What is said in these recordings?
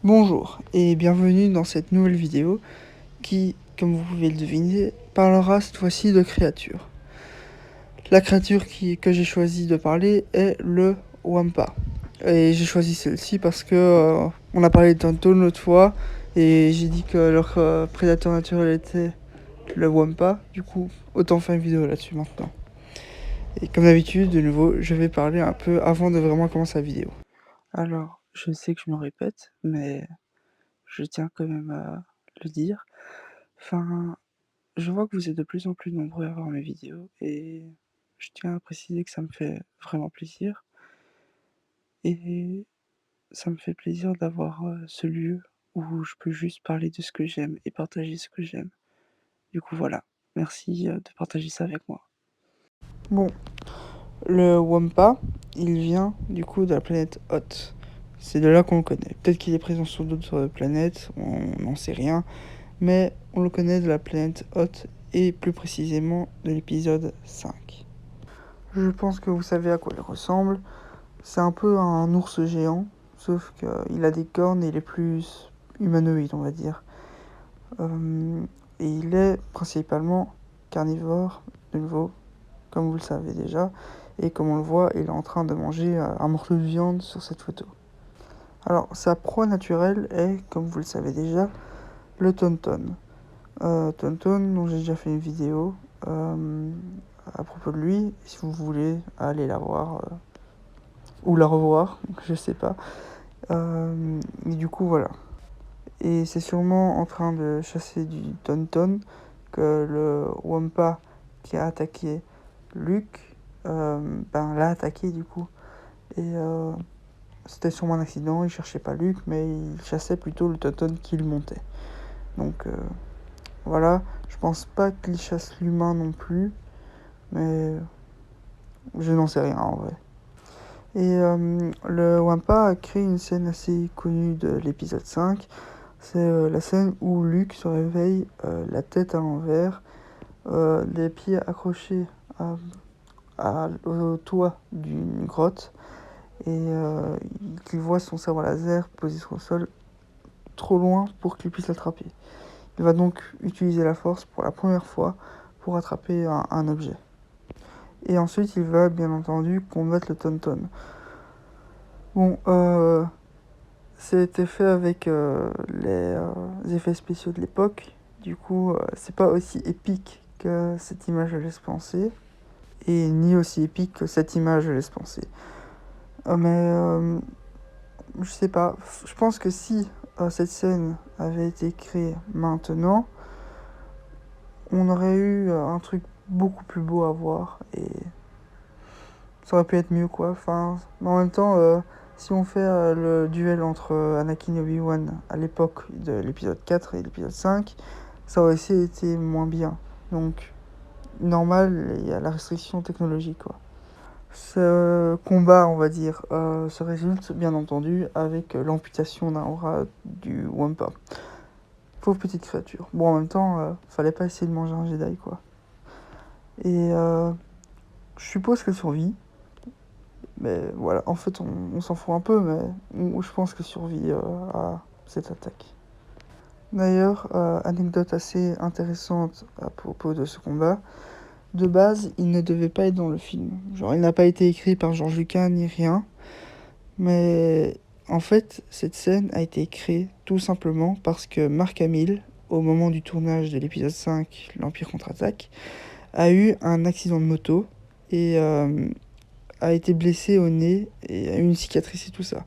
Bonjour et bienvenue dans cette nouvelle vidéo qui, comme vous pouvez le deviner, parlera cette fois-ci de créatures. La créature que j'ai choisi de parler est le Wampa. Et j'ai choisi celle-ci parce que on a parlé de Tonton l'autre fois et j'ai dit que leur prédateur naturel était le Wampa. Du coup, autant faire une vidéo là-dessus maintenant. Et comme d'habitude, de nouveau, je vais parler un peu avant de vraiment commencer la vidéo. Alors, je sais que je me répète, mais je tiens quand même à le dire. Enfin, je vois que vous êtes de plus en plus nombreux à voir mes vidéos et je tiens à préciser que ça me fait vraiment plaisir. Et ça me fait plaisir d'avoir ce lieu où je peux juste parler de ce que j'aime et partager ce que j'aime. Du coup, voilà. Merci de partager ça avec moi. Bon, le Wampa, il vient du coup de la planète Hoth. C'est de là qu'on le connaît. Peut-être qu'il est présent sur d'autres planètes, on n'en sait rien. Mais on le connaît de la planète Hoth et plus précisément de l'épisode 5. Je pense que vous savez à quoi il ressemble. C'est un peu un ours géant, sauf qu'il a des cornes et il est plus humanoïde, on va dire. Et il est principalement carnivore, de nouveau, comme vous le savez déjà. Et comme on le voit, il est en train de manger un morceau de viande sur cette photo. Alors, sa proie naturelle est, comme vous le savez déjà, le Tonton. Tonton, dont j'ai déjà fait une vidéo à propos de lui, si vous voulez aller la voir ou la revoir, je sais pas. Et du coup, voilà. Et c'est sûrement en train de chasser du Tonton que le Wampa qui a attaqué Luke, l'a attaqué du coup. Et c'était sûrement un accident, il cherchait pas Luke, mais il chassait plutôt le Tonton qui le montait. Donc voilà, je pense pas qu'il chasse l'humain non plus, mais je n'en sais rien en vrai. Et le Wampa a créé une scène assez connue de l'épisode 5. C'est la scène où Luke se réveille, la tête à l'envers, les pieds accrochés au toit d'une grotte, et qu'il voit son sabre laser posé sur le sol trop loin pour qu'il puisse l'attraper. Il va donc utiliser la force pour la première fois pour attraper un objet. Et ensuite, il va bien entendu combattre le Tonton. Bon, c'était fait avec les effets spéciaux de l'époque. Du coup, c'est pas aussi épique que cette image le laisse penser. Et ni aussi épique que cette image le laisse penser. Mais je sais pas. Je pense que si cette scène avait été créée maintenant, on aurait eu un truc beaucoup plus beau à voir. Et ça aurait pu être mieux, quoi. Enfin, mais en même temps, si on fait le duel entre Anakin et Obi-Wan à l'époque de l'épisode 4 et l'épisode 5, ça aurait aussi été moins bien. Donc, normal, il y a la restriction technologique, quoi. Ce combat, on va dire, se résulte bien entendu avec l'amputation d'un bras du Wampa. Pauvre petite créature. Bon, en même temps, fallait pas essayer de manger un Jedi, quoi. Et je suppose qu'elle survit. Mais voilà, en fait, on s'en fout un peu, mais je pense qu'elle survit à cette attaque. D'ailleurs, anecdote assez intéressante à propos de ce combat. De base, il ne devait pas être dans le film. Genre, il n'a pas été écrit par George Lucas ni rien. Mais en fait, cette scène a été créée tout simplement parce que Mark Hamill, au moment du tournage de l'épisode 5, L'Empire contre-attaque, a eu un accident de moto et a été blessé au nez et a eu une cicatrice et tout ça.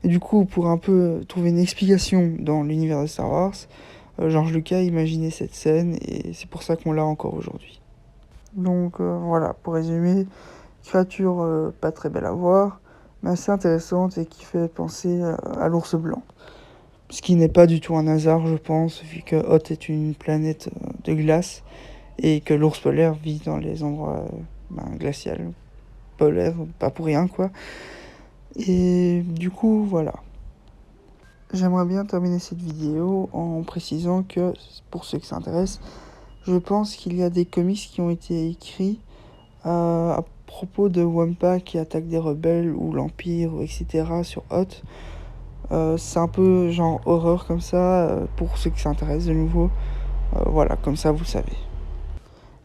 Et du coup, pour un peu trouver une explication dans l'univers de Star Wars, George Lucas a imaginé cette scène et c'est pour ça qu'on l'a encore aujourd'hui. Donc voilà, pour résumer, créature pas très belle à voir, mais assez intéressante et qui fait penser à l'ours blanc. Ce qui n'est pas du tout un hasard, je pense, vu que Hoth est une planète de glace et que l'ours polaire vit dans les endroits glaciaux, polaires, pas pour rien quoi. Et du coup, voilà. J'aimerais bien terminer cette vidéo en précisant que, pour ceux qui s'intéressent, je pense qu'il y a des comics qui ont été écrits à propos de Wampa qui attaque des rebelles ou l'Empire, etc. sur Hoth. C'est un peu genre horreur comme ça, pour ceux qui s'intéressent de nouveau. Voilà, comme ça vous savez.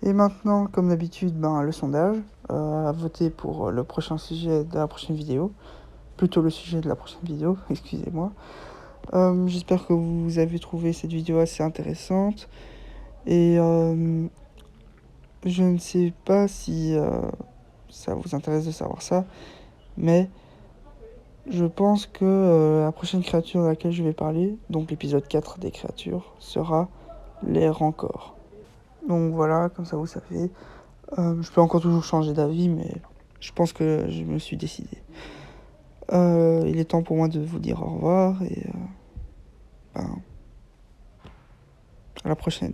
Et maintenant, comme d'habitude, le sondage. À voter pour le prochain sujet de la prochaine vidéo. Plutôt le sujet de la prochaine vidéo, excusez-moi. J'espère que vous avez trouvé cette vidéo assez intéressante. Et je ne sais pas si ça vous intéresse de savoir ça, mais je pense que la prochaine créature de laquelle je vais parler, donc l'épisode 4 des créatures, sera les rancors. Donc voilà, comme ça vous savez. Je peux encore toujours changer d'avis, mais je pense que je me suis décidé. Il est temps pour moi de vous dire au revoir et à la prochaine.